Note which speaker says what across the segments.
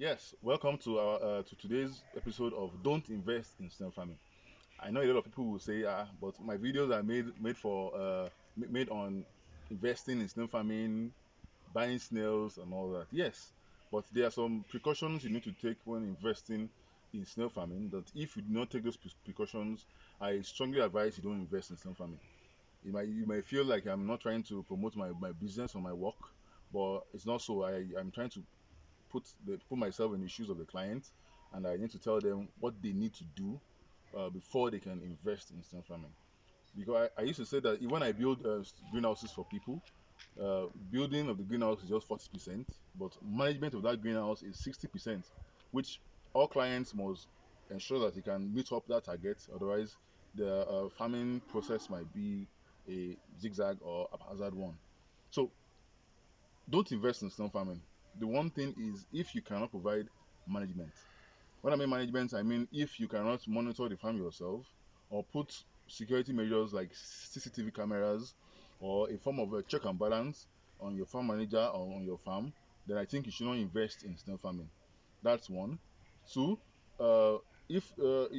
Speaker 1: Yes, welcome to our to today's episode of Don't Invest in Snail Farming. I know a lot of people will say, but my videos are made for made on investing in snail farming, buying snails, and all that. Yes, but there are some precautions you need to take when investing in snail farming. That if you do not take those precautions, I strongly advise you don't invest in snail farming. You might feel like I'm not trying to promote my business or my work, but it's not so. I'm trying to put myself in the shoes of the client, and I need to tell them what they need to do before they can invest in stem farming. Because I used to say that when I build greenhouses for people, building of the greenhouse is just 40%, but management of that greenhouse is 60%, which all clients must ensure that they can meet up that target. Otherwise, the farming process might be a zigzag or a hazard one. So don't invest in stem farming. The one thing is if you cannot provide management. When I mean management, I mean if you cannot monitor the farm yourself or put security measures like CCTV cameras or a form of a check and balance on your farm manager or on your farm, then I think you should not invest in snail farming. That's one. Two, uh, if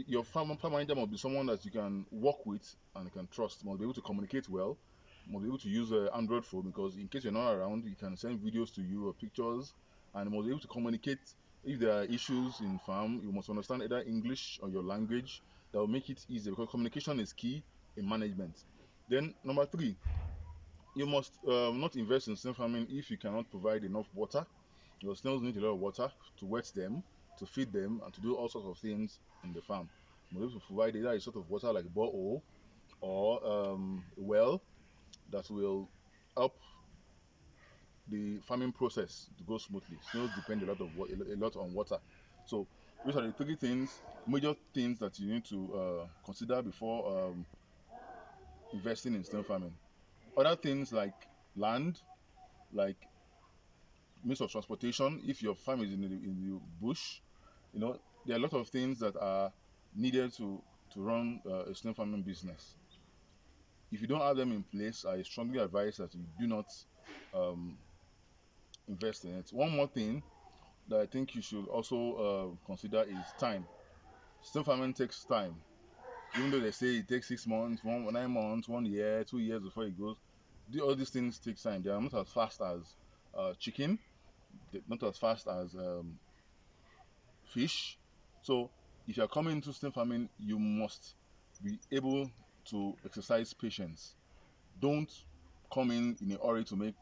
Speaker 1: your farm manager must be someone that you can work with and can trust, must be able to communicate well, must be able to use Android phone because in case you're not around, you can send videos to you or pictures, and must be able to communicate if there are issues in farm. You must understand either English or your language. That will make it easier because communication is key in management. Then number three, you must not invest in snail farming if you cannot provide enough water. Your snails need a lot of water to wet them, to feed them, and to do all sorts of things in the farm. You must be able to provide either a sort of water like borehole or a well that will help the farming process to go smoothly. Snails depend a lot on water. So these are the three things, major things that you need to consider before investing in snail farming. Other things like land, like means of transportation. If your farm is in the bush, there are a lot of things that are needed to run a snail farming business. If you don't have them in place, I strongly advise that you do not um, invest in it. One more thing that I think you should also consider is time. Snail farming takes time. Even though they say it takes 6 months, 9 months, 1 year, 2 years before it goes, all these things take time. They are not as fast as chicken, not as fast as fish. So if you are coming into snail farming, you must be able to exercise patience. Don't come in a hurry to make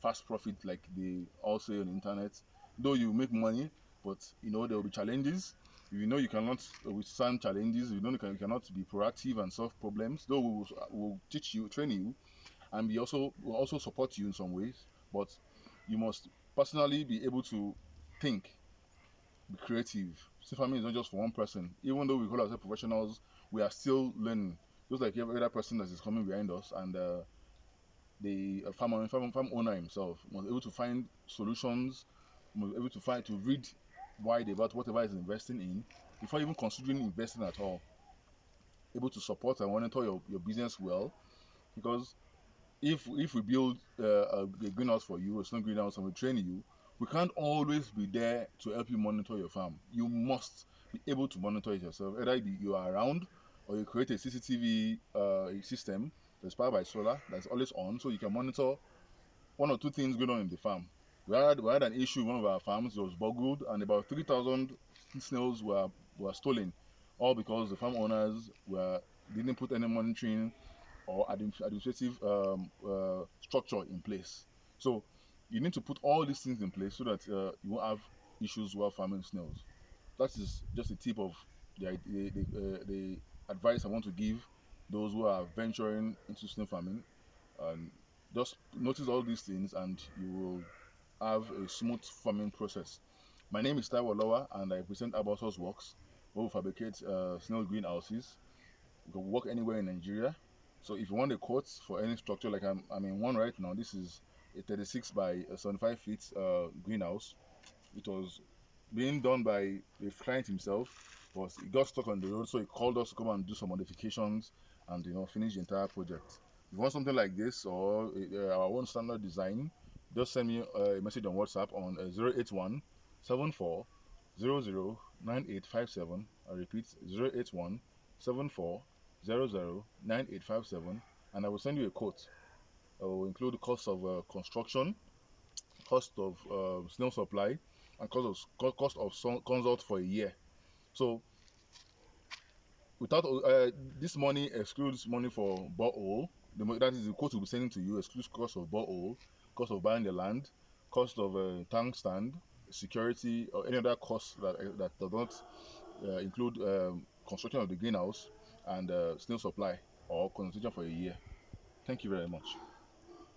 Speaker 1: fast profit like they all say on the internet. Though you make money, but there will be challenges. If you know you cannot withstand challenges, you cannot be proactive and solve problems. Though we will teach you, train you, and we also will also support you in some ways, but you must personally be able to think, be creative. Sea farming is not just for one person. Even though we call ourselves professionals, we are still learning. Just like every other person that is coming behind us, and the farm owner himself was able to find solutions, was able to read wide about whatever he's investing in before even considering investing at all. Able to support and monitor your business well, because if we build a greenhouse for you, a small greenhouse, and we train you, we can't always be there to help you monitor your farm. You must be able to monitor it yourself. Either you are around or you create a CCTV system that's powered by solar that's always on, so you can monitor one or two things going on in the farm. We had an issue in one of our farms. It was boggled, and about 3,000 snails were stolen, all because the farm owners didn't put any monitoring or administrative structure in place. So you need to put all these things in place so that you won't have issues while farming snails. That is just a tip of the advice I want to give those who are venturing into snail farming. And just notice all these things, and you will have a smooth farming process. My name is Taiwo Lowa, and I present Abasos Works, where we fabricate snail greenhouses. You can work anywhere in Nigeria. So if you want a quote for any structure, like I'm in one right now, this is a 36 by 75 feet greenhouse. It was being done by the client himself, but he got stuck on the road, so he called us to come and do some modifications and finish the entire project. If you want something like this or our own standard design, just send me a message on WhatsApp on 081 74009857. I repeat, 081 74009857, and I will send you a quote. I will include the cost of construction, cost of snail supply, and cost of consult for a year. So without this money excludes money for borehole. That is the quote will be sending to you excludes cost of borehole, cost of buying the land, cost of tank stand, security, or any other cost that does not include construction of the greenhouse and snail supply or consultation for a year. Thank you very much.